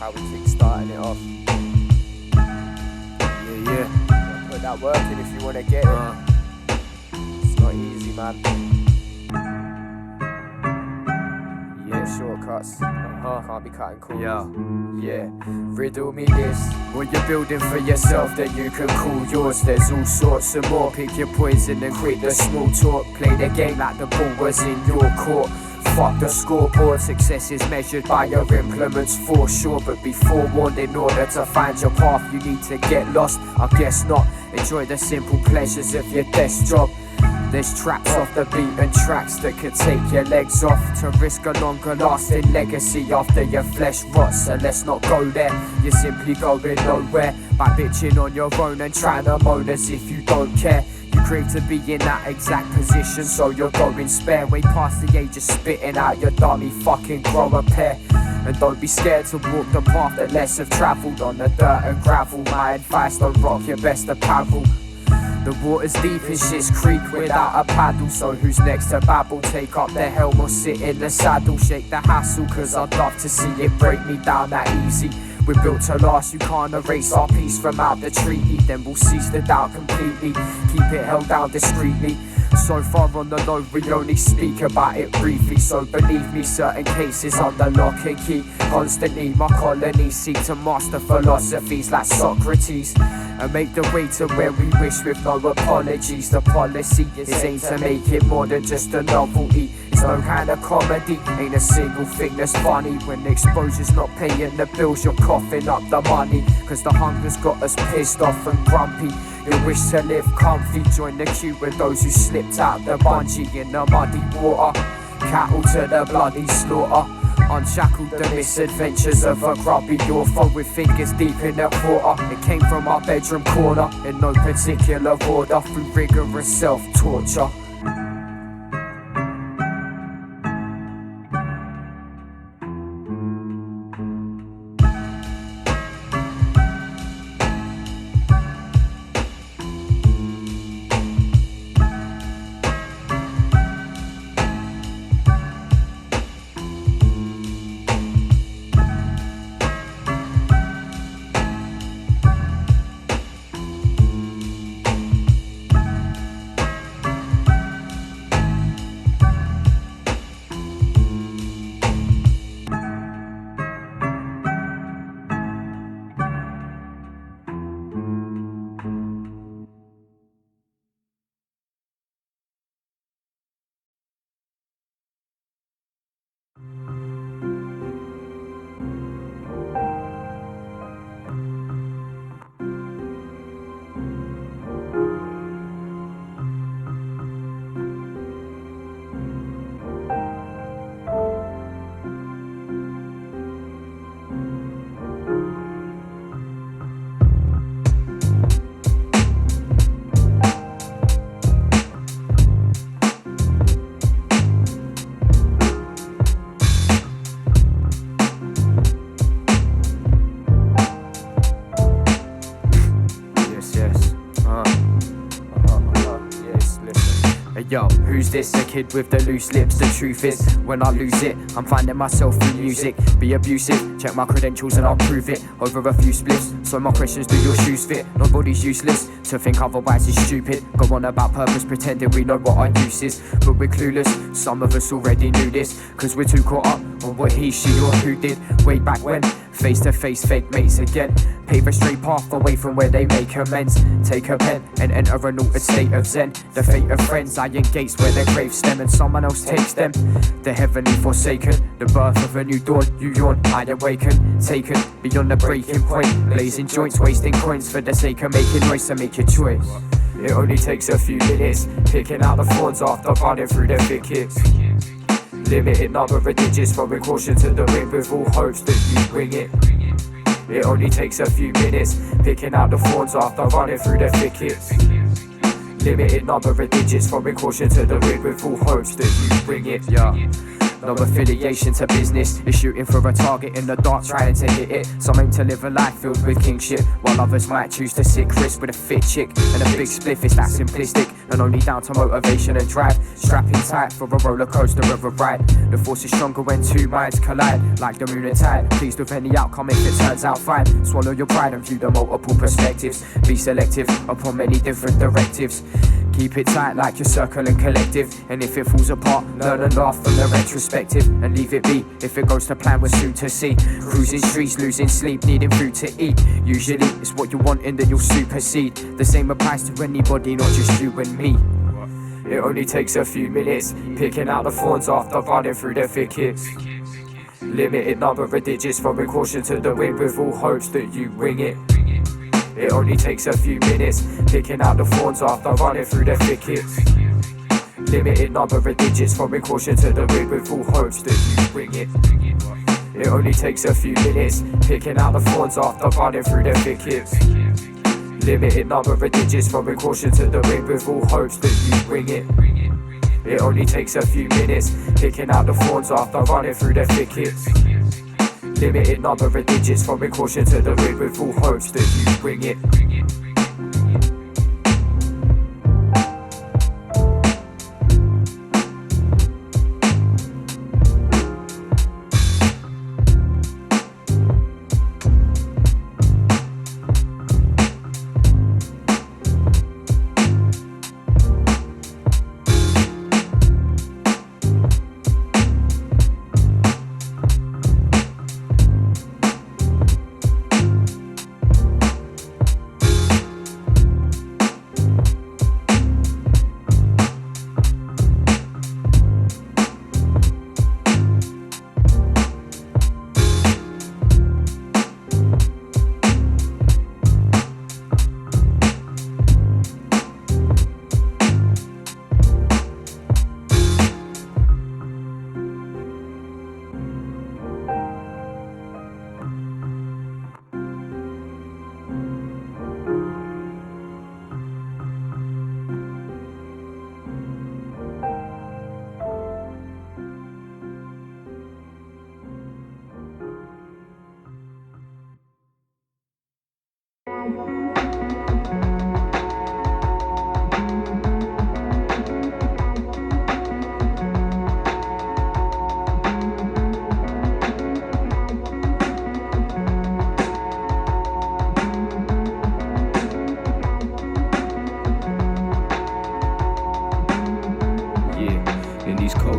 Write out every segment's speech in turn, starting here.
how we keep starting it off. Yeah. Put that work in if you want to get it. It's not easy, man. Yeah, shortcuts. Can't be cutting corners. Yeah. Riddle me this. What you're building for yourself that you can call yours. There's all sorts of more. Pick your poison and quit the small talk. Play the game like the ball was in your court. Fuck the scoreboard. Success is measured by your implements for sure, but be forewarned, in order to find your path you need to get lost. I guess not. Enjoy the simple pleasures of your desk job. There's traps off the beaten tracks that could take your legs off, to risk a longer lasting legacy after your flesh rots. So let's not go there. You're simply going nowhere by bitching on your own and trying to moan as if you don't care. You crave to be in that exact position, so you're going spare. Way past the age of spitting out your dummy. Fucking grow a pair. And don't be scared to walk the path that less have travelled on the dirt and gravel. My advice, don't rock your best to paddle. The water's deep in shit's creek without a paddle. So who's next to babble? Take up the helm or sit in the saddle. Shake the hassle, cause I'd love to see it break me down that easy. We're built to last, you can't erase our peace from out the treaty. Then we'll cease the doubt completely, keep it held down discreetly. So far on the low, we only speak about it briefly. So believe me, certain cases under lock and key. Constantly my colonies seek to master philosophies like Socrates, and make the way to where we wish with no apologies. The policy is aimed to make it more than just a novelty. It's no kind of comedy, ain't a single thing that's funny. When exposure's not paying the bills, you're coughing up the money. Cause the hunger's got us pissed off and grumpy. You wish to live comfy, join the queue with those who slipped out the bungee in the muddy water. Cattle to the bloody slaughter. Unshackled the misadventures of a grubby author with fingers deep in the water. It came from our bedroom corner in no particular order, through rigorous self-torture. Yo, who's this? A kid with the loose lips. The truth is, when I lose it, I'm finding myself through music. Be abusive, check my credentials and I'll prove it. Over a few splits, so my questions, do your shoes fit? Nobody's useless, to think otherwise is stupid. Go on about purpose, pretending we know what our use is, but we're clueless. Some of us already knew this, cause we're too caught up on what he, she or who did way back when. Face to face, fake mates again. Pave a straight path away from where they make amends. Take a pen and enter an altered state of zen. The fate of friends, iron gates where their graves stem, and someone else takes them. The heavenly forsaken, the birth of a new dawn. You yawn, I awaken, taken beyond the breaking point. Blazing joints, wasting coins for the sake of making noise. So make your choice. It only takes a few minutes, picking out the thorns after running through the thickets. Limited number of digits, throwing caution to the wind with all hopes that you wing it. It only takes a few minutes, picking out the thorns after running through the thickets. Limited number of digits, throwing caution to the wind with all hopes that you bring it. Yeah. No affiliation to business, is shooting for a target in the dark, trying to hit it. Some aim to live a life filled with kingship, while others might choose to sit crisp with a fit chick and a big spliff. It's that simplistic, and only down to motivation and drive. Strapping tight for a roller coaster of a ride. The force is stronger when two minds collide, like the moon and tide. Pleased with any outcome if it turns out fine. Swallow your pride and view the multiple perspectives. Be selective upon many different directives. Keep it tight like your circle and collective. And if it falls apart, learn and laugh from the retrospective. And leave it be, if it goes to plan, we're soon to see. Cruising streets, losing sleep, needing food to eat. Usually it's what you want in that you'll supersede. The same applies to anybody, not just you and me. It only takes a few minutes, picking out the thorns after running through the thickets. Limited number of digits, throwing caution to the wind with all hopes that you wing it. It only takes a few minutes, picking out the thorns after running through the thickets. Limited number of digits, throwing caution to the wind with all hopes that you wing it. It only takes a few minutes, picking out the thorns after running through the thickets. Limited number of digits, throwing caution to the wind with all hopes that you wing it. It only takes a few minutes, picking out the thorns after running through the thickets. Limited number of digits, throwing caution to the wind with all hopes that you wing it.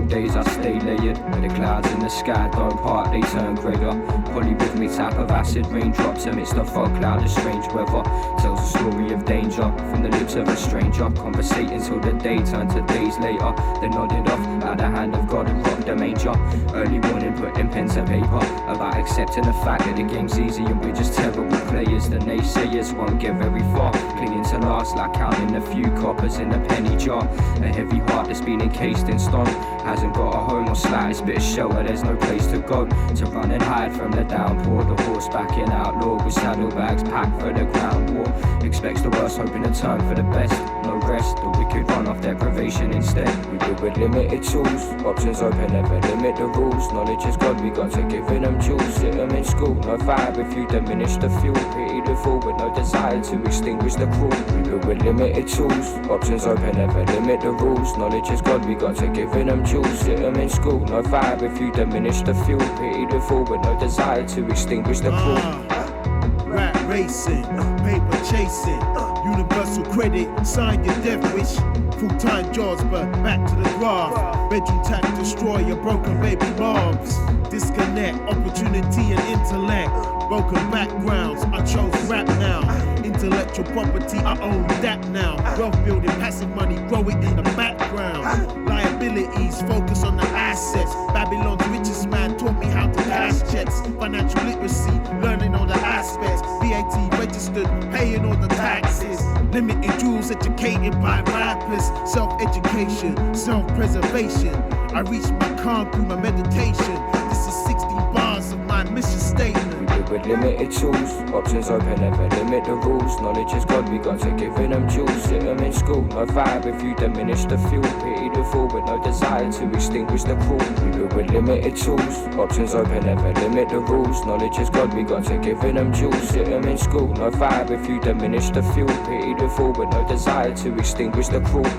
Days I stay layered, where the clouds in the sky don't part, they turn greyer. Polyrhythmic type of acid raindrops amidst a fog cloud of strange weather. Tells a story of danger from the lips of a stranger. Conversating till the day turned to days later. Then nodded off like the hand of God and rocked the manger. Early morning putting pen to paper about accepting the fact that the game's easy and we're just terrible players. The naysayers won't get very far, clinging to last like counting a few coppers in a penny jar. A heavy heart that's been encased in stone hasn't got a home or slightest bit of shelter, there's no place to go to run and hide from the downpour. The horsebacking outlaw with saddlebags packed for the ground war. Expects the worst, hoping to turn for the best. No rest, the wicked run off deprivation instead. We build with limited tools, options open, never limit the rules. Knowledge is God, we got to give them jewels. Sit them in school, no fire if you diminish the fuel. Pity the fool with no desire to extinguish the cruel. We build with limited tools, options open, never limit the rules. Knowledge is God, we got to give them jewels. Sit them in school, no fire if you diminish the fuel. Pity the fool with no desire to extinguish the cruel. Rat racing, paper chasing, universal credit, sign your death wish. Full-time jobs, but back to the graph. Bedroom tax, destroy your broken baby moms. Disconnect, opportunity and intellect. Broken backgrounds, I chose rap now. Intellectual property, I own that now. Wealth building, passive money, grow it in the background. Liabilities, focus on the assets. Babylon's richest man taught me how to cash checks. Financial literacy, learning all the aspects. VAT registered, paying all the taxes. Limited jewels, educated by rappers. Self-education, self-preservation. I reach my calm through my meditation. This is 16 bars of my mission statement. With limited tools, options open, never limit the rules. Knowledge is God, we got to give them jewels. Sit them in school, no fire if you diminish the fuel. Pity the fool with no desire to extinguish the cruel. We live with limited tools, options open, never limit the rules. Knowledge is God, we got to giving them jewels. Sit them in school, no fire if you diminish the fuel. Pity the fool with no desire to extinguish the cruel.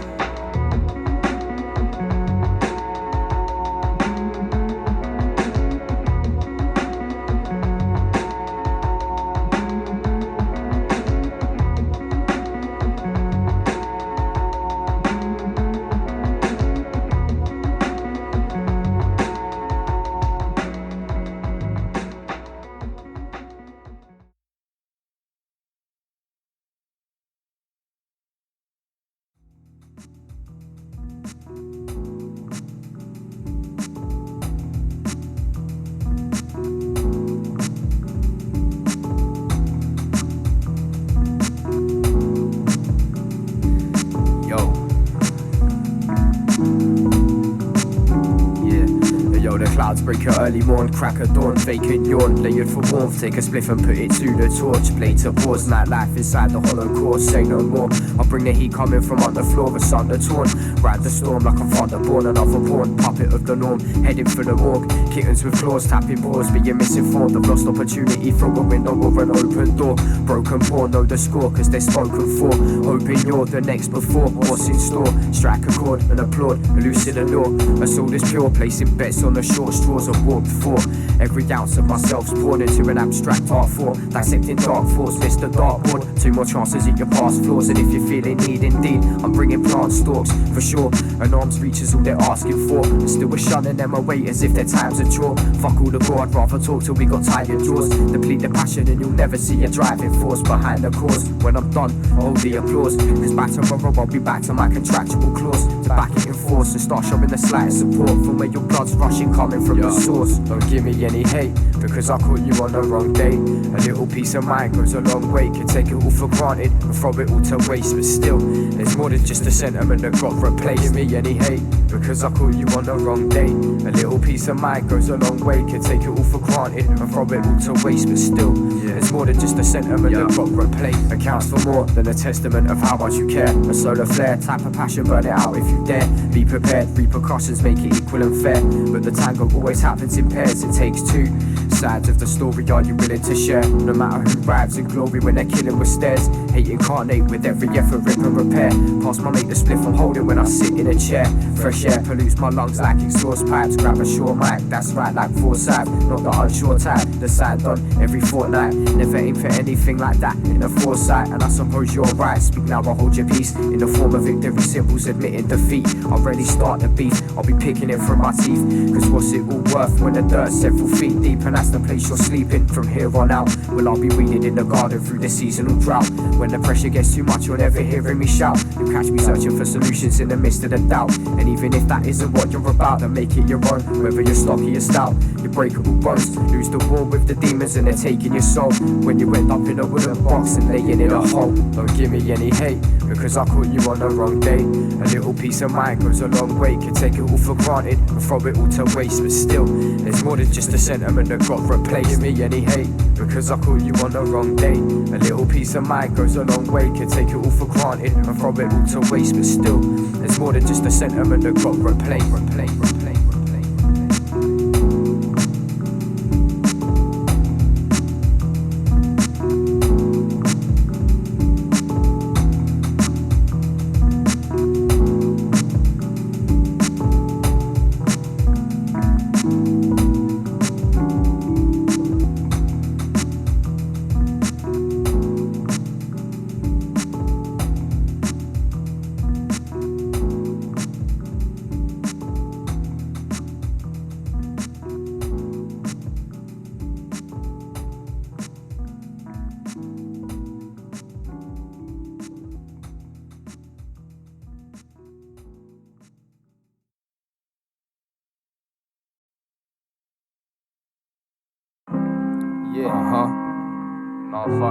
Break at early morn, crack at dawn, vacant yawn, layered for warmth, take a spliff and put it to the torch, blade to pause, night life inside the hollow core, say no more, I'll bring the heat coming from on the floor, asunder torn, ride the storm like I'm father born, another pawn, puppet of the norm, heading for the morgue, kittens with claws, tapping paws, but you're misinformed, I've lost opportunity from a window or an open door, broken pawn, know the score, cause they're spoken for, hoping you're the next before, what's in store, strike a chord and applaud, elucid allure, a soul is pure, placing bets on the short straws I've walked before. Every ounce of myself's poured into an abstract art form, dissecting dark thoughts, list the dartboard. 2 more chances at your past flaws, and if you're feeling need indeed, I'm bringing plant stalks for sure. An arm's reach is all they're asking for, and still we're shunning them away as if their time's a chore. Fuck all the gore, I'd rather talk till we got tired jaws. Deplete the passion and you'll never see a driving force behind the cause. When I'm done, hold the applause, cause by tomorrow I'll be back to my contractual clause, to back it in force and start showing the slightest support from where your blood's rushing coming from the source. Don't give me any hate, because I caught you on the wrong day. A little peace of mind goes a long way, can take it all for granted and throw it all to waste, but still, there's more than just a sentiment that got replaced. Give me any hate, because I caught you on the wrong day. A little peace of mind goes a long way, can take it all for granted and throw it all to waste, but still, there's more than just a sentiment that got replaced. Accounts for more than a testament of how much you care. A solar flare, type of passion, burn it out if you dare. Be prepared, repercussions make it equal and fair, but the tango always happens in pairs, it takes two sides of the story, are you willing to share? No matter who rides in glory when they're killing with stares, hate incarnate with every effort, rip and repair. Pass my mate the spliff I'm holding when I sit in a chair. Fresh air pollutes my lungs like exhaust pipes. Grab a short mic, that's right, like foresight, not the unsure type. The signed on every fortnight, never aim for anything like that in a foresight. And I suppose you're right, speak now or hold your peace. In the form of victory symbols admitting defeat, I'll already start the beef, I'll be picking it from my teeth, cause what's it all worth when the dirt's several feet deep, and that's the place you're sleeping from here on out. Well, I'll be weeded in the garden through the seasonal drought. When the pressure gets too much, you're never hearing me shout. You'll catch me searching for solutions in the midst of the doubt, and even if that isn't what you're about, then make it your own. Whether you're stocky or stout, your breakable bones, lose the war with the demons and they're taking your soul. When you end up in a wooden box and laying in a hole, don't give me any hate, because I caught you on the wrong day. A little peace of mind goes a long way, can take it all for granted and throw it all to waste, but still, there's more than just a sentiment that got replaced. Give me any hate, because I caught you on the wrong day. A little peace of mind goes a long way, can take it all for granted and throw it all to waste, but still, there's more than just a sentiment that got replaced.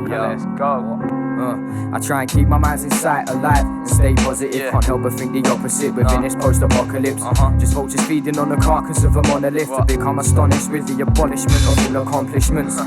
Let's go. I try and keep my mind's in sight, alive, and stay positive. Can't help but think the opposite within this post-apocalypse. Just vultures feeding on the carcass of a monolith, to become astonished with the abolishment of all accomplishments.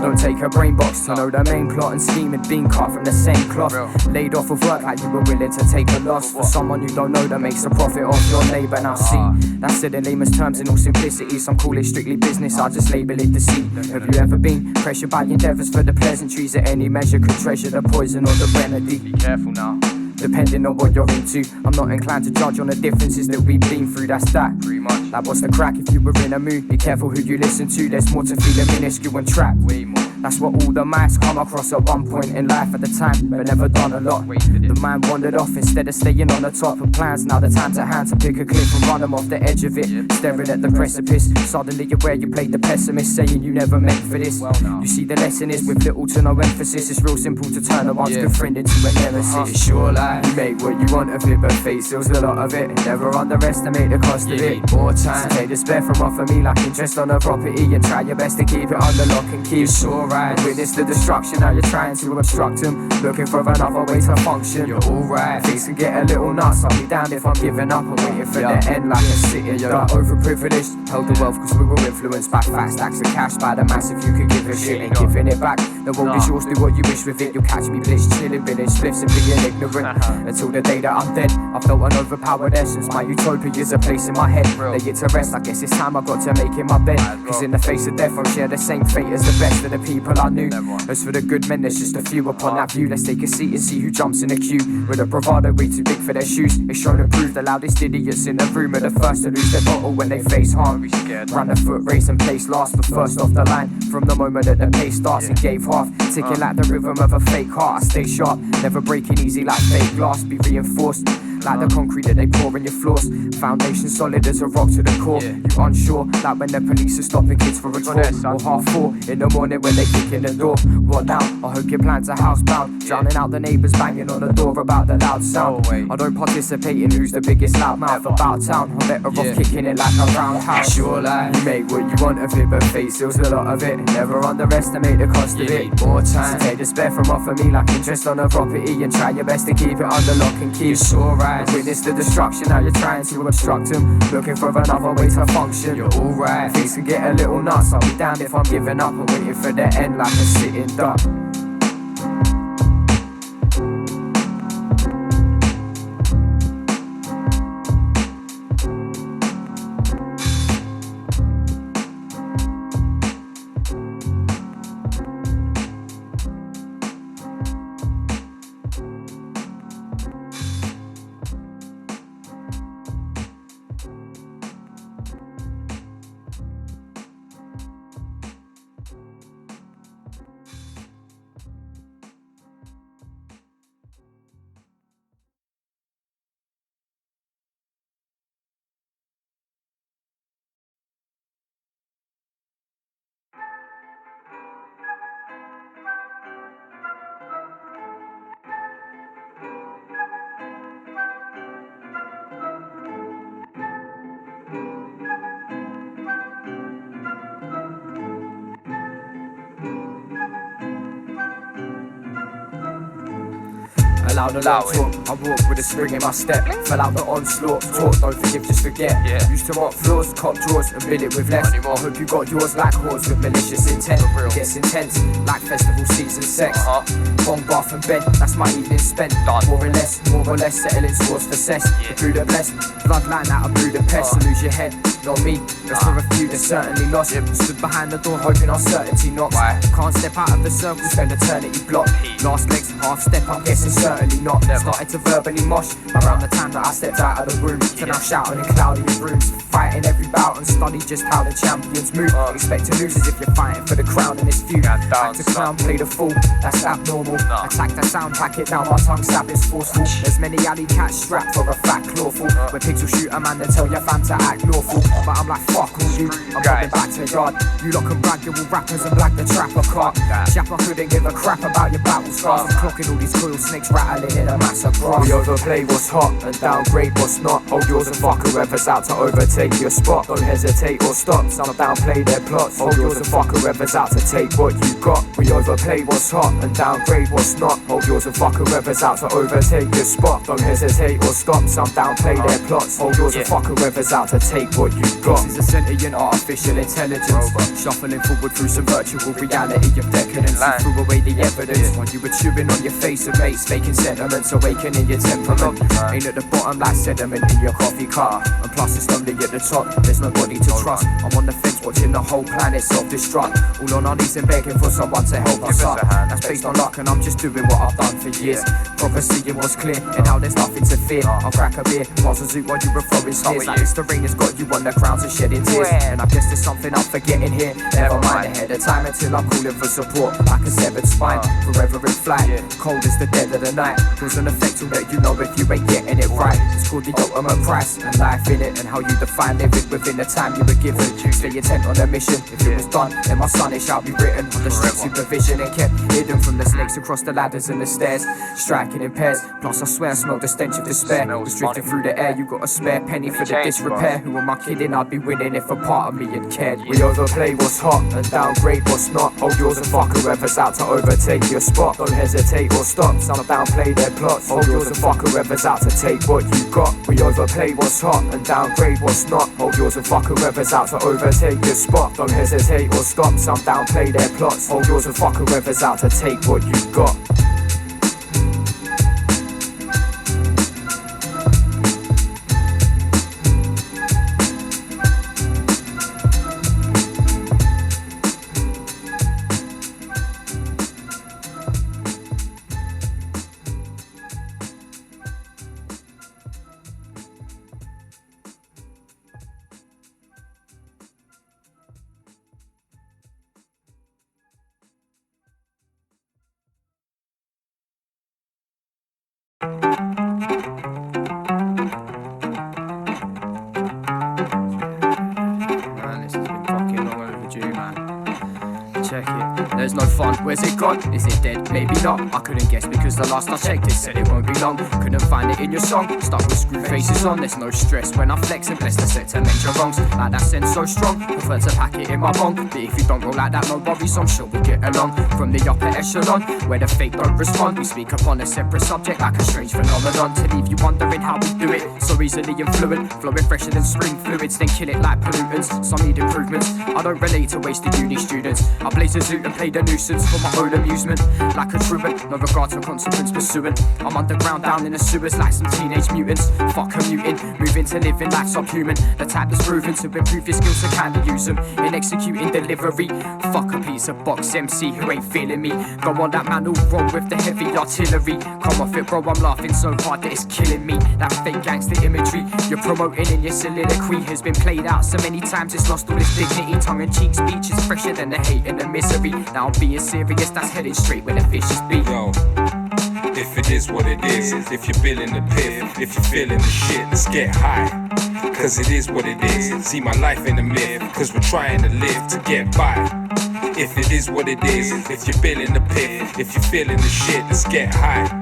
Don't take a brain box to know the main plot and scheme and being cut from the same cloth. Laid off of work like you were willing to take a loss for someone you don't know that makes a profit off your labour. Now see, that's said in layman's terms in all simplicity. Some call it strictly business, I just label it deceit. Have you ever been pressured by endeavours for the pleasantries at any measure could treasure the poison or the remedy? Be careful now, depending on what you're into. I'm not inclined to judge on the differences that we've been through, that's that. Pretty much. Like what's the crack if you were in a mood? Be careful who you listen to, there's more to feel than minuscule and trapped. Way more. That's what all the mice come across at one point in life at the time, but never done a lot. The mind wandered off instead of staying on the top of plans. Now the time to hand to pick a cliff and run them off the edge of it. Staring at the precipice, suddenly you're where you played the pessimist, saying you never meant for this. You see the lesson is with little to no emphasis. It's real simple to turn a once good friend into a nemesis. It's your life, you make what you want of it, but fate steals a lot of it. Never underestimate the cost of it. More time, so take despair from off of me like interest on a property, and try your best to keep it under lock and key. It's alright. Witness the destruction, now you're trying to obstruct them, looking for another way to function. You're alright, things can get a little nuts. I'll be down if I'm giving up and waiting for the end like a sitting duck. Overprivileged, held the wealth cause we were influenced by fat stacks of cash, by the massive you could give a shit. Ain't giving it back, the world is yours, do what you wish with it. You'll catch me blitzed, chilling, village spliffs and being ignorant until the day that I'm dead. I felt an overpowered essence, my utopia is a place in my head. Lay it to rest, I guess it's time I got to make it my bed. Cause in the face of death I'll share the same fate as the best of the people I knew. As for the good men, there's just a few upon that view. Let's take a seat and see who jumps in the queue. With a bravado way too big for their shoes, it's shown and proved the loudest idiots in the room are the first to lose their bottle when they face harm. Ran the foot race and placed last, but first off the line. From the moment that the pace starts, it gave half, ticking like the rhythm of a fake heart. I stay sharp, never breaking easy like fake glass. Be reinforced like the concrete that they pour in your floors. Foundation solid as a rock to the core. You unsure, like when the police are stopping kids for a tour. Or 4:30 in the morning when they kick in the door. What now? I hope your plans are housebound, drowning out the neighbours banging on the door about the loud sound. I don't participate in who's the biggest loudmouth about town. I'm better off kicking it like a roundhouse. It's your life, you make what you want of it, but fate steals a lot of it. Never underestimate the cost of it. More time, so take despair from off of me like interest on a property, and try your best to keep it under lock and key. It's alright. Witness the destruction, now you're trying to obstruct them, looking for another way to function. You're alright, things can get a little nuts. I'll be down if I'm giving up and waiting for the end like a sitting duck. Allow the loud talk, I walk with a spring in my step. Fell out the onslaught, talk, don't forgive, just forget. Used to mock flaws, cop draws, and build it with less. I hope you got yours like hordes with malicious intent. It gets intense, like festival seats and sex. Bong, bath and bed, that's my evening spent. More or less, settling scores for cess. The Buddha blessed, bloodline out of Buddha pest. So lose your head, not me, but for a few that's certainly lost. Stood behind the door hoping our certainty knocks. Can't step out of the circle, spend eternity blocked. Last legs, half step, I'm guessing certainly not. Started to verbally mosh around the time that I stepped out of the room. To now shouting in cloudy rooms, fighting every bout and study just how the champions move. Expect to lose as if you're fighting for the crown in this feud. Act to clown, play the fool, that's abnormal. Attack the sound, pack it down, my tongue stab is forceful. There's many alley cats strapped for a fat clawful. When pigs will shoot a man, they tell your fam to act lawful. But I'm like fuck all you, I'm going back to the yard. You lot can brag, you're all rappers and black the trapper cart. Chapper couldn't give a crap about your battle scars. I'm clocking all these coil snakes rattling in a mass of grass. We overplay what's hot and downgrade what's not. Hold yours and fuck whoever's out to overtake your spot. Don't hesitate or stop, some downplay their plots. Hold yours and fuck whoever's out to take what you got. We overplay what's hot and downgrade what's not. Hold yours and fuck whoever's out to overtake your spot. Don't hesitate or stop, some downplay their plots. Hold yours and fuck whoever's out to take what you you got is a sentient artificial intelligence, shuffling forward through some virtual reality of decadence. You threw away the evidence while you were chewing on your face of mates, making sentiments, awakening your temperament. Ain't at the bottom like sediment in your coffee cup, and plus it's lonely at the top. There's nobody to trust. I'm on the fence watching the whole planet self-destruct, all on our knees and begging for someone to help us up. That's based on luck, and I'm just doing what I've done for years. Proper seeing what's clear, and how there's nothing to fear. I'll crack a beer, pass a zoo while you were throwing sneers. Like it's the rain has got you on the grounds and shedding tears. And I guess there's something I'm forgetting here. Never mind ahead of time until I'm calling for support. Like a severed spine, forever in flight. Cold as the dead of the night. Cause an effect will let you know if you ain't getting it right. It's called the ultimate price, and life in it, and how you define living within the time you were given. Stay intent on the mission. If it was done, then my son, it shall be written on the strict supervision and kept hidden from the snakes across the ladders and the stairs, striking in pairs. Plus I swear I smell the stench of despair. It's drifting through the air. You got a spare penny for the disrepair. Who am I kidding? I'd be winning if a part of me had cared. We overplay what's hot and downgrade what's not. Hold yours and fuck whoever's out to overtake your spot. Don't hesitate or stop. Some downplay their plots. Hold yours and fuck whoever's out to take what you got. We overplay what's hot and downgrade what's not. Hold yours and fuck whoever's out to overtake your spot. Don't hesitate or stop. Some downplay their plots. Hold yours and fuck whoever's out to take what you got. There's no fun, where's it gone? Is it dead? Maybe not, I couldn't guess because the last I checked it said it won't be long. Couldn't find it in your song, stuck with screw faces on. There's no stress when I flex and bless the set to make your wrongs. Like that sense so strong, prefer to pack it in my bong. But if you don't roll like that, no worries, I'm sure we'll get along. From the upper echelon, where the fake don't respond, we speak upon a separate subject like a strange phenomenon. To leave you wondering how we do it, so easily influent, flowing fresher than spring fluids, then kill it like pollutants. Some need improvements, I don't relate to wasted uni students. I blaze a zoot and play the nuisance for my own amusement. Like a truant, no regard for consequence pursuing. I'm underground down in the sewers like some teenage mutants. Fuck commuting, moving to living like subhuman. The type that's proven to improve your skills, so kinda use them in executing delivery. Fuck a piece of box MC who ain't feeling me. Go on that man who'll roll with the heavy artillery. Come off it bro, I'm laughing so hard that it's killing me. That fake gangster imagery you're promoting in your soliloquy has been played out so many times it's lost all its dignity. Tongue-in-cheek speech is fresher than the hate and the misery. Now I'm being serious, that's headed straight where the vicious be. Yo, if it is what it is, if you're feeling the piff, if you're feeling the shit, let's get high. Cause it is what it is, see my life in a myth, cause we're trying to live to get by. If it is what it is, if you're feeling the piff, if you're feeling the shit, let's get high.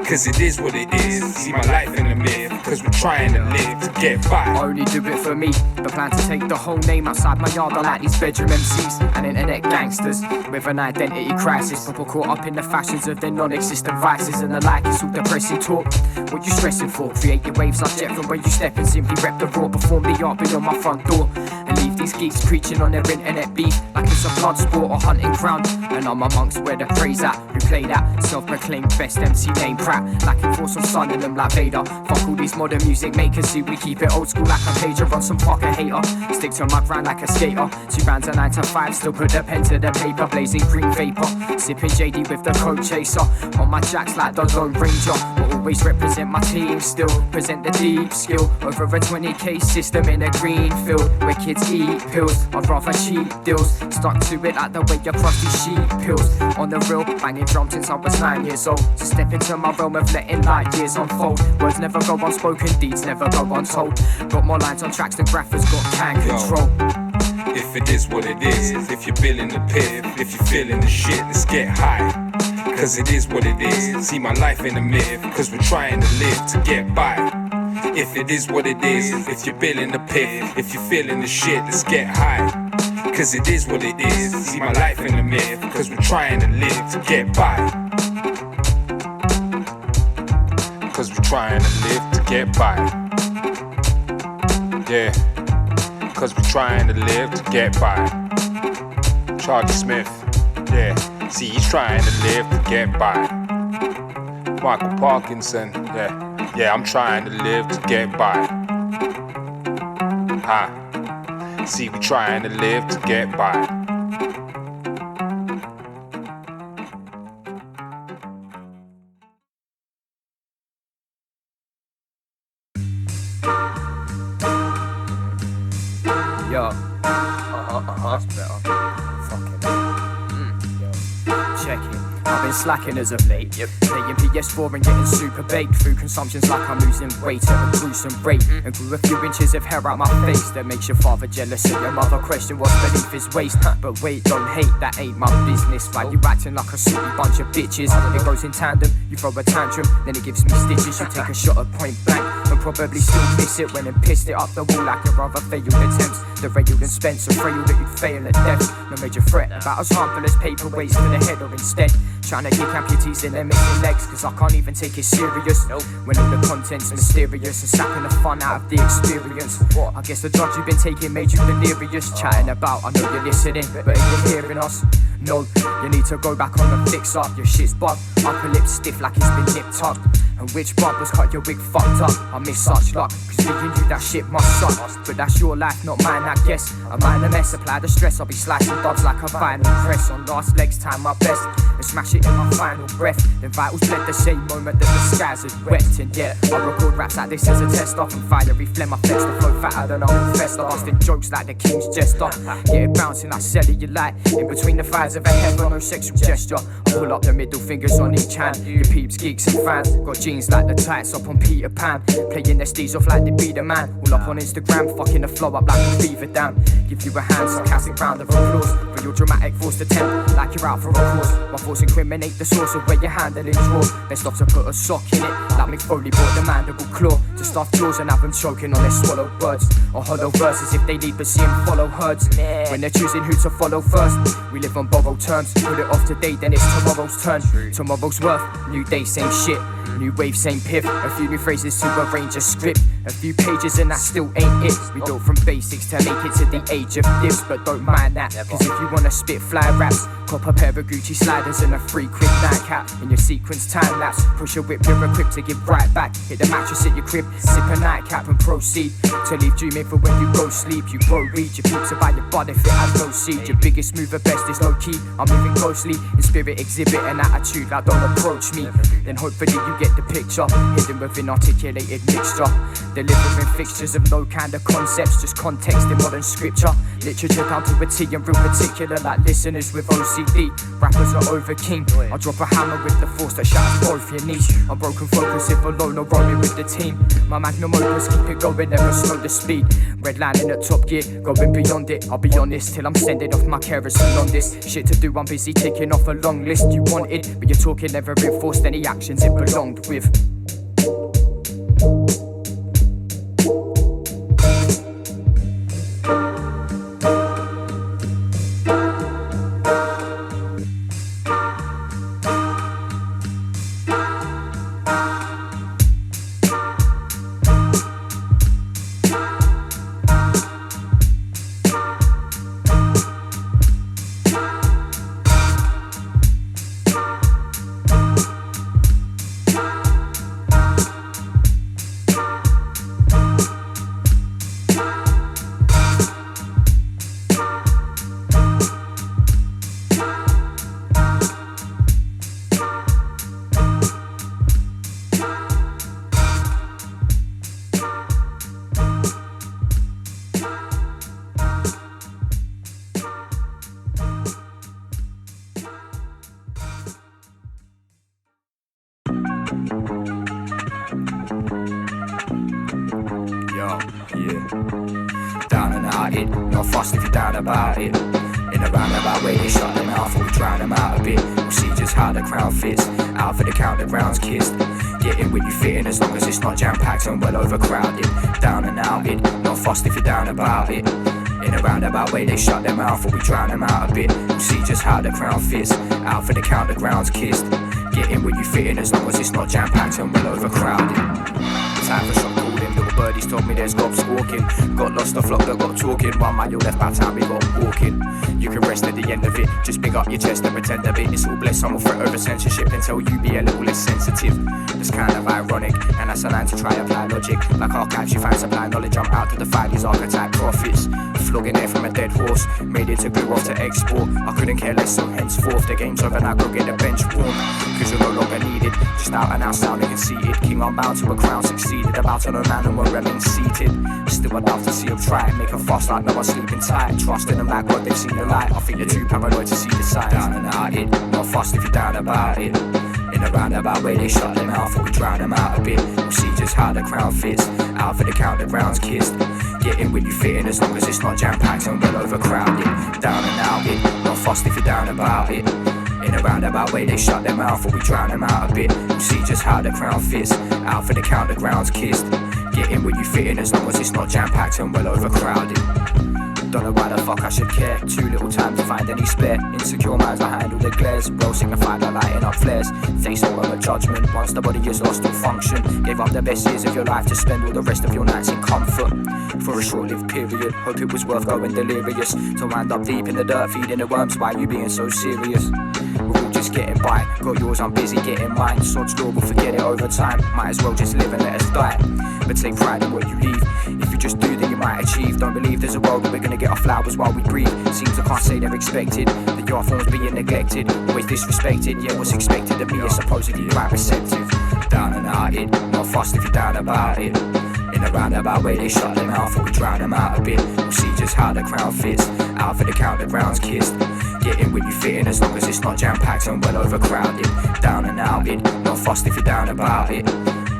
Cause it is what it is, see my life in a myth, cause we're trying to live to get by. I only do it for me, but plan to take the whole name outside my yard. I like these bedroom MCs and internet gangsters with an identity crisis. People caught up in the fashions of their non-existent vices and the like. It's all depressing talk. What you stressing for? Create your wave subject from where you step and simply rep the raw. Perform the art beyond my front door and leave these geeks preaching on their internet beef like it's a blood sport or hunting ground. And I'm amongst where the praise at. Who play that self-proclaimed best MC name crap, lacking for some sun in them like Vader. Fuck all these modern music makers, see we keep it old school like a pager on some fucker hater. Stick to my grind like a skater. 2 rounds of 9 to 5, still put the pen to the paper, blazing green vapor. Sipping JD with the coke chaser. On my jacks like the Lone Ranger. But always represent my team, still present the deep skill. Over a 20k system in a green field where kids eat pills. I'd rather cheap deals. Stuck to it like the way you cross these sheep pills. On the real, banging drums since I was 9 years old. So step into my realm of letting light years unfold. Words never go unspoken, deeds never go untold. Got more lines on tracks than graphers got can control. If it is what it is, if you're feeling the piff, if you're feeling the shit, let's get high. Cause it is what it is, see my life in a myth, cause we're trying to live to get by. If it is what it is, if you're feeling the piff, if you're feeling the shit, let's get high. Cause it is what it is, see my life in a myth, cause we're trying to live to get by. Cause we're trying to live to get by. Yeah, cause we're trying to live to get by. Charlie Smith, yeah, see he's trying to live to get by. Micall Parknsun, yeah, I'm trying to live to get by. See we trying to live to get by. Yo, that's better. Fucking yo, check it. I've been slacking as of late. Playing PS4 and getting super baked. Food consumption's like I'm losing weight at a gruesome rate. And grew a few inches of hair out my face that makes your father jealous and your mother question what's beneath his waist. But wait, don't hate, that ain't my business. Why you acting like a silly bunch of bitches? It goes in tandem, you throw a tantrum, then it gives me stitches. You take a shot at point blank and probably still miss it when it pissed it up the wall like your other failed attempts. The railed and spent so frail that you'd fail at death. No major threat, about as harmful as paperweights for the head or instead trying to kick amputees in their missing legs, cause I can't even take it serious when all the content's mysterious and sapping the fun out of the experience. I guess the drugs you've been taking made you delirious. Chatting about, I know you're listening, but are you hearing us? No, you need to go back on the fix up. Your shit's bugged, upper lip stiff like it's been nip tucked. And which barbers cut your wig fucked up? I miss such luck, cause thinking you that shit must suck. But that's your life, not mine, I guess. I'm in a mess, apply the stress. I'll be slicing dubs like a vinyl press. On last legs, time my best and smash it in my final breath. Then vitals bled the same moment that the skies had wept. And yet, I record raps like this as a test off. And fiery phlegm, I flex the flow fatter than old fest. I'm busting jokes like the king's jester. Get it bouncing like cellular light. In between the fires of a heaven, no sexual gesture. I pull up the middle fingers on each hand. Your peeps, geeks and fans. Got jeans like the tights up on Peter Pan. Playing their steez off like they be the man. All up on Instagram, fucking the flow up like a fever down. Give you a hand, sarcastic round of applause for your dramatic forced attempt, like you're out for a cause. My thoughts incriminate the source of where you're handling draw. Best off to put a sock in it, like Mick Foley bought the mandible claw to stuff jaws and have them choking on their swallowed words or hollow verses if they lead but see them follow herds. When they're choosing who to follow first, we live on borrowed terms. Put it off today, then it's tomorrow's turn. Tomorrow's worth, new day, same shit. New wave, same piff. A few new phrases to arrange a script. A few pages and that still ain't it. We built from basics to make it to the age of this, but don't mind that, cause if you wanna spit fly raps, cop a pair of Gucci sliders and a free quick nightcap. In your sequence time lapse, push a whip, you're equipped to give right back. Hit the mattress at your crib, sip a nightcap and proceed to leave dreaming for when you go sleep. You grow read, your peeps are by your bud if it has no seed. Your biggest move at best is low key. I'm moving closely, in spirit exhibit an attitude like don't approach me. Then hopefully you get the picture, hidden within articulated mixture. Delivering fixtures of no kind of concepts, just context in modern scripture. Literature down to a T and real particular, like listeners with OCD. Rappers are over king. I drop a hammer with the force that shatters both your knees. I'm broken focus if alone or rolling with the team. My magnum opus, keep it going, never slow the speed. Red line in the top gear, going beyond it. I'll be honest till I'm sending off my carers beyond this. Shit to do, I'm busy ticking off a long list you wanted, but you're talking never enforced any actions it belonged with. Not fussed if you're down about it. In a roundabout way they shut them out, or we drown them out a bit. We'll see just how the crowd fits. Out for the count, the ground's kissed. Get in when you fit in, as long as it's not jam-packed and well overcrowded. Down and out it, not fussed if you're down about it. In a roundabout way they shut them out, or we drown them out a bit. We'll see just how the crowd fits. Out for the count, the ground's kissed. Get in when you fit in, as long as it's not jam-packed and well overcrowded. Time for some golden little bird. birdies told me there's gobs walking. Got lost, the flock that got talking. 1 mile left by time we got walking. You can rest at the end of it, just pick up your chest and pretend a bit. It's all blessed, some will fret over censorship until you be a little less sensitive. It's kind of ironic, and that's a line to try apply logic. Like archives, you find supply knowledge. I'm out to defy these archetype prophets. Flogging air from a dead horse, made it to glue off to export. I couldn't care less, so henceforth the game's over, now go get the bench warm. Cause you're no longer needed, just out and out sounding conceited. King unbound to a crown, succeeded. About to know man and we're remain seated. Still I'd love to see them try and make a fuss like no one's sleeping tight. Trusting them like God, they've seen the light. I think you're too paranoid to see the signs. Down and out it, not fussed if you're down about it. In a roundabout way they shut them out, or we drown them out a bit. We'll see just how the crown fits. Out for the count, the ground's kissed. Get in when you fit in, as long as it's not jam-packed and well overcrowded. Down and out it, not fussed if you're down about it. In a roundabout way they shut them out, or we drown them out a bit. We'll see just how the crown fits. Out for the count, the ground's kissed. Get in when you fit in, as long as it's not jam-packed and well overcrowded. Don't know why the fuck I should care. Too little time to find any spare. Insecure minds behind all the glares. Well signified by lighting up flares. Face all of a judgment once the body is lost all function. Gave up the best years of your life to spend all the rest of your nights in comfort. For a short-lived period, hope it was worth going delirious. To wind up deep in the dirt, feeding the worms. Why you being so serious? We're all just getting by. Got yours, I'm busy getting mine. Sod's law, we'll forget it over time. Might as well just live and let us die. But take pride in what you leave. If you just do, then you might achieve. Don't believe there's a world where we're gonna get our flowers while we breathe. Seems I can't say they're expected. The art form's being neglected, always disrespected. Yeah, what's expected of me is supposedly quite receptive. Down and out it, not fussed if you're down about it. In a roundabout way they shut them out, or we drown them out a bit. We'll see just how the crown fits. Out for the count, the ground's kissed. Get in when you fit in, as long as it's not jam-packed and well overcrowded. Down and out it, not fussed if you're down about it.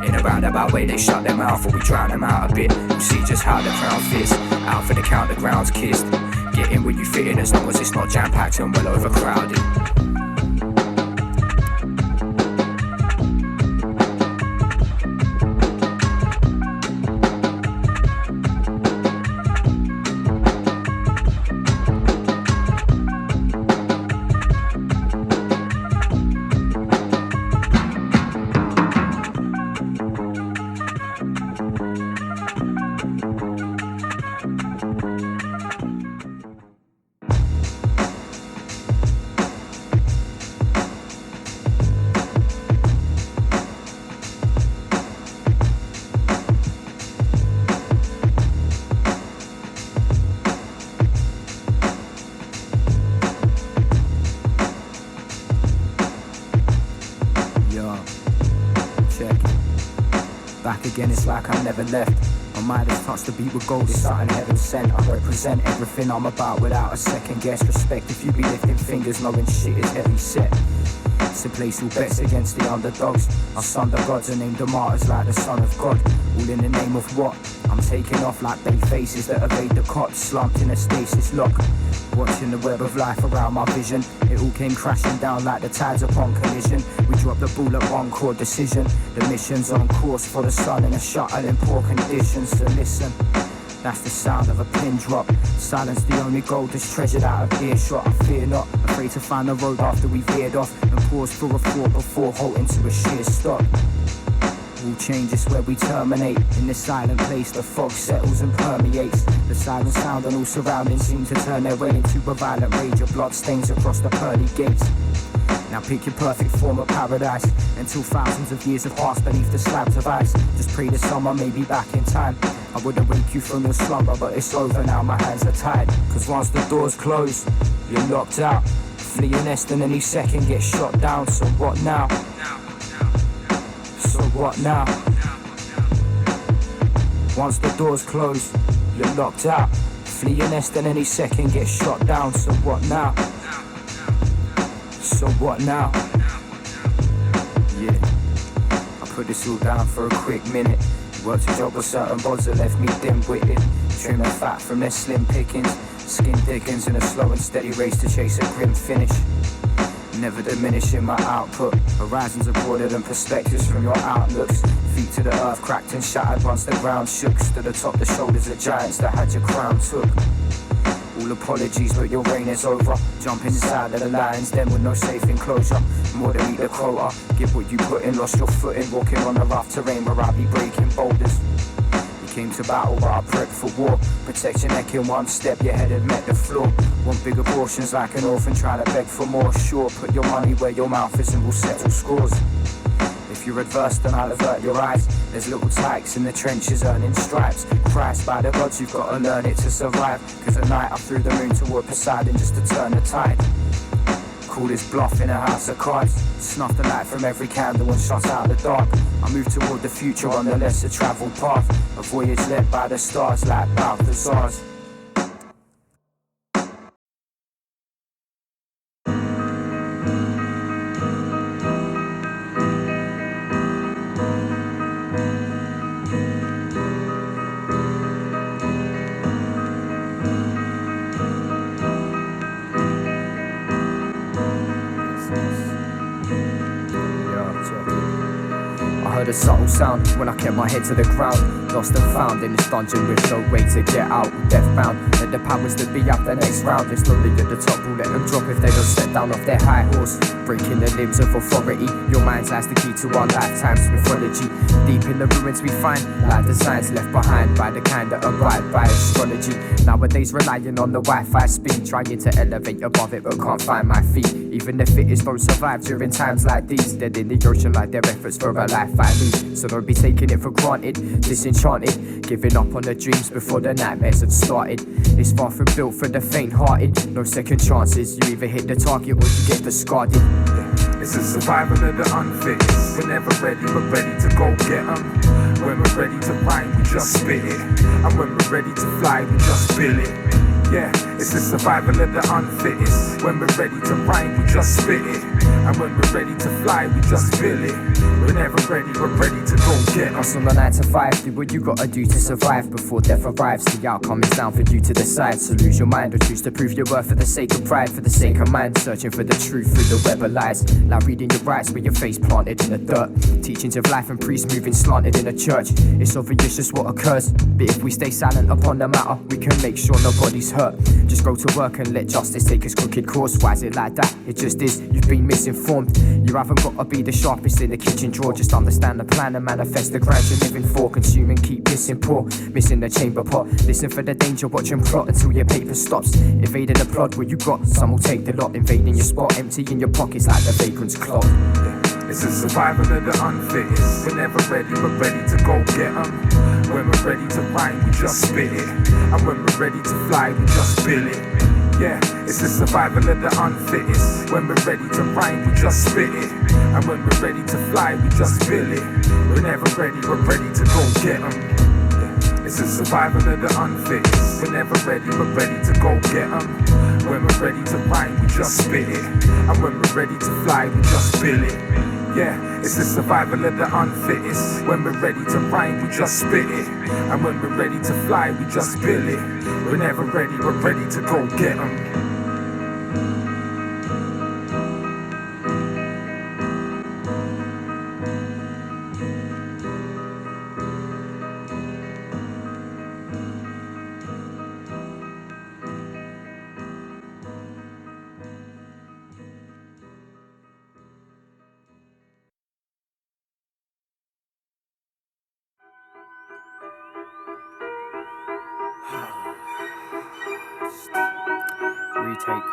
In a roundabout way they shut them out, or we drown them out a bit. We'll see just how the crown fits. Out for the count, the ground's kissed. Get in when you fit in, as long as it's not jam-packed and well overcrowded. Again, it's like I never left. My mind has touched the beat with gold, it's something heaven sent. I represent everything I'm about without a second guess. Respect if you be lifting fingers, knowing shit is heavy set. To place all bets against the underdogs. I son the gods and named the martyrs like the son of God. All in the name of what? I'm taking off like bait faces that evade the cops. Slumped in a stasis lock, watching the web of life around my vision. It all came crashing down like the tides upon collision. We dropped the ball at one core decision. The mission's on course for the sun in a shuttle in poor conditions. So listen, that's the sound of a pin drop. Silence the only gold that's treasured out of earshot. I fear not, afraid to find the road after we veered off. And pause for a thought before halting to a sheer stop. All changes where we terminate. In this silent place the fog settles and permeates. The silent sound and all surroundings seem to turn their way into a violent rage of blood stains across the pearly gates. Now pick your perfect form of paradise, until thousands of years have passed beneath the slabs of ice. Just pray the summer may be back in time. I wouldn't wake you from your slumber, but it's over now, my hands are tied. Cause once the doors close, you're locked out. Flee your nest and any second get shot down. So what now? So what now? Once the doors close, you're locked out. Flee your nest and any second get shot down. So what now? So what now? Yeah, I put this all down for a quick minute. Worked a job with certain bods that left me dim-witted. Trimming fat from their slim pickings. Skin dickens in a slow and steady race to chase a grim finish. Never diminishing my output. Horizons are broader than perspectives from your outlooks. Feet to the earth cracked and shattered once the ground shook. Stood atop the shoulders of giants that had your crown took. All apologies, but your reign is over. Jump inside of the lions, then with no safe enclosure. More than meet the quota. Give what you put in, lost your footing. Walking on the rough terrain where I be breaking boulders. You came to battle, but I prepped for war. Protect your neck in one step, your head had met the floor. Want bigger portions like an orphan trying to beg for more. Sure, put your money where your mouth is and we'll settle scores. If you're adverse, then I'll avert your eyes. There's little tykes in the trenches earning stripes. Christ, by the gods, you've got to learn it to survive. Cause at night I threw the moon toward Poseidon just to turn the tide. Call this bluff in a house of cards. Snuff the light from every candle and shut out the dark. I move toward the future on the lesser travelled path. A voyage led by the stars like Balthazar's. A subtle sound when I kept my head to the ground. Lost and found in this dungeon with no way to get out. Death bound, let the powers that be up the next round. It's slowly at the top, we'll let them drop if they don't step down off their high horse. Breaking the limbs of authority. Your mind's has the key to our lifetime's mythology. Deep in the ruins we find like designs left behind by the kind that abide by astrology. Nowadays relying on the Wi-Fi speed, trying to elevate above it but can't find my feet. Even the fittest don't survive during times like these. Dead in the ocean like their efforts for a life I lead. So don't be taking it for granted, disenchanted, giving up on the dreams before the nightmares had started. It's far from built for the faint-hearted. No second chances, you either hit the target or you get discarded. It's a survival of the unfittest. We're never ready, but ready to go get 'em. When we're ready to rhyme, we just spit it. And when we're ready to fly, we just bill it. Yeah, it's the survival of the unfittest. When we're ready to rhyme, we just spit it. And when we're ready to fly, we just feel it. We're never ready, we're ready to go get 'em. Hustle a 9 to 5, do what you gotta do to survive before death arrives. The outcome is down for you to decide. So lose your mind or choose to prove your worth for the sake of pride, for the sake of mind. Searching for the truth through the web of lies. Like reading your rights with your face planted in the dirt. Teachings of life and priests moving slanted in a church. It's obvious just what occurs, but if we stay silent upon the matter, we can make sure nobody's hurt. Just go to work and let justice take its crooked course. Why is it like that? It just is, you've been misinformed. You haven't got to be the sharpest in the kitchen drawer. Just understand the plan and manifest the ground you're living for. Consume and keep missing poor, missing the chamber pot. Listen for the danger, watch and plot until your paper stops. Invading the plot where you got, some will take the lot. Invading your spot, emptying your pockets like the vagrant's clock. It's a survival of the unfittest. We're never ready, but ready to go get 'em. When we're ready to rhyme, we just spit it. And when we're ready to fly, we just bill it. Yeah, it's the survival of the unfittest. When we're ready to rhyme, we just spit it. And when we're ready to fly, we just bill it. We're never ready, we're ready to go get 'em. It's the survival of the unfittest. We're never ready, but ready to go get 'em. When we're ready to rhyme, we just spit it. And when we're ready to fly, we just bill it. Yeah, it's the survival of the unfittest. When we're ready to rhyme, we just spit it. And when we're ready to fly, we just bill it. We're never ready, we're ready to go get 'em.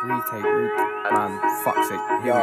Retake, man, fuck's sake, yo.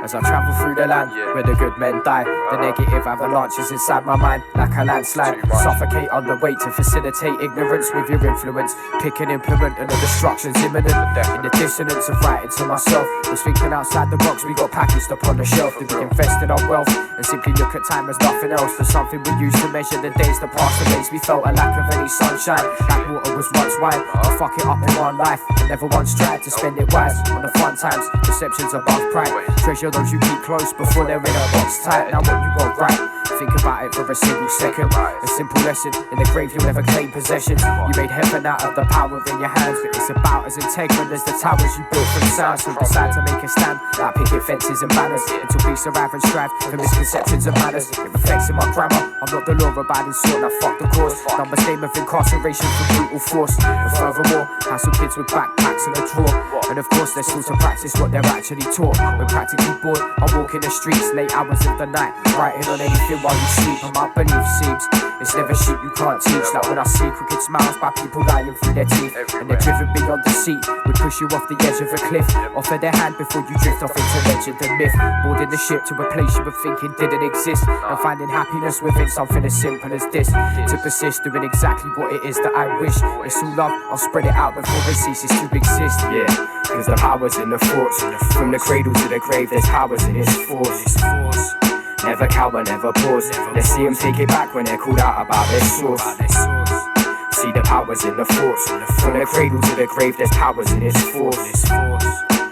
As I travel through the land where the good men die, the negative avalanches inside my mind like a landslide. Suffocate on the way to facilitate ignorance with your influence. Pick an implement and the destruction's imminent. In the dissonance of writing to myself, was thinking outside the box, we got packaged upon the shelf. Did we invest in our wealth and simply look at time as nothing else? There's something we use to measure the days that passed, the days we felt a lack of any sunshine. Like water was once wine, to fuck it up in one life, and never once tried to spend it wise on the fun times. Deceptions above pride. Treasure those you keep close before they're in a box tight. Now what you got right? Think about it for a single second. A simple lesson, in the grave you'll never claim possession. You made heaven out of the power in your hands, but it's about as integral as the towers you built from sand. So decide to make a stand, like picket fences and banners, until we survive and strive for misconceptions and manners. It reflects in my grammar, I'm not the law-abiding sort, now fuck the cause. Numbers name of incarceration for brutal force. And furthermore, hassle kids with backpacks and a drawer. And of course they're still to practice what they're actually taught. When practically bored, I'm walking the streets, late hours of the night, writing on anything while you sleep. And my belief seems It's never shit you can't teach. Like when I see crooked smiles by people lying through their teeth, and they're driven beyond deceit, would push you off the edge of a cliff. Offer their hand before you drift off into legend and myth. Boarding the ship to a place you were thinking didn't exist, and finding happiness within something as simple as this. To persist doing exactly what it is that I wish. It's all love, I'll spread it out before it ceases to exist. Yeah, cause the power's in the thoughts. From the cradle to the grave, there's powers in its force. Never cower, never pause. Let's see them take it back when they're called out about their source. See the powers in the thoughts. From the cradle to the grave, there's powers in its force.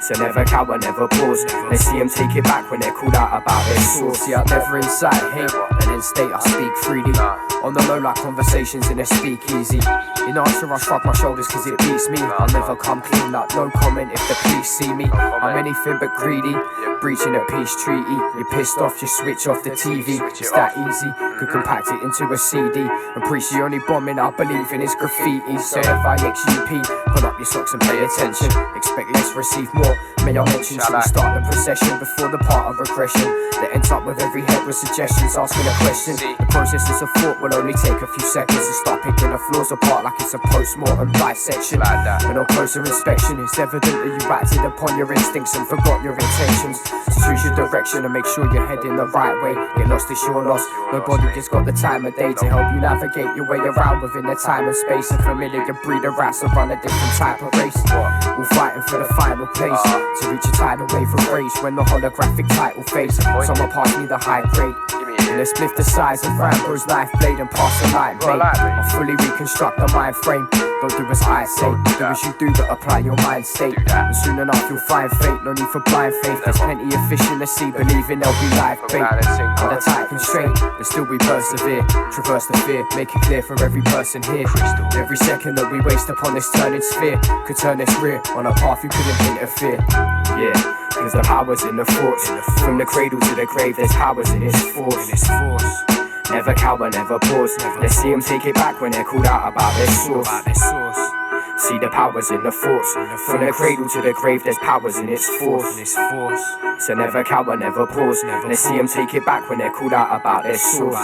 So never cower, never pause. Let's see them take it back when they're called out about their source. See, I never incite hate, and in state I speak freely. On the low like conversations in a speakeasy. In answer I shrug my shoulders cause it beats me. I'll never come clean, like no comment if the police see me. I'm anything but greedy, breaching a peace treaty. You're pissed off, you switch off the TV. It's that easy, could compact it into a CD and preach the only bombing I believe in is graffiti. So FIXUP, pull up your socks and pay attention. Expect less, receive more. May I mention, should we start the procession before the part of regression that ends up with every head with suggestions, asking a question. The processes of thought will only take a few seconds to start picking the flaws apart like it's a post-mortem dissection. And on closer inspection, it's evident that you acted upon your instincts and forgot your intentions. So choose your direction and make sure you're heading the right way. Get lost, it's your loss. Nobody just got the time of day to help you navigate your way around within the time and space. A familiar breed of rats that run a different type of race, all fighting for the final place to reach a tidal wave of rage when the holographic title fades. Someone pass me the high grade and let's split the size of Rambo's knife blade and pass the light, mate. I'll fully reconstruct the mind frame. Don't do as I say, do as you do, but apply your mind state. And soon enough you'll find fate, no need for blind faith. There's plenty of fish in the sea, believing there'll be life bait. On a tight constraint, but still we persevere. Traverse the fear, make it clear for every person here. Every second that we waste upon this turning sphere could turn us rear on a path you couldn't interfere. Yeah, cause the power's in the thoughts. From the cradle to the grave, there's powers in its force. Never cower, never pause. Let's see them take it back when they're called out about their source. See the powers in the thoughts. From the cradle to the grave, there's powers in its force. So never cower, never pause. Let's see them take it back when they're called out about their source.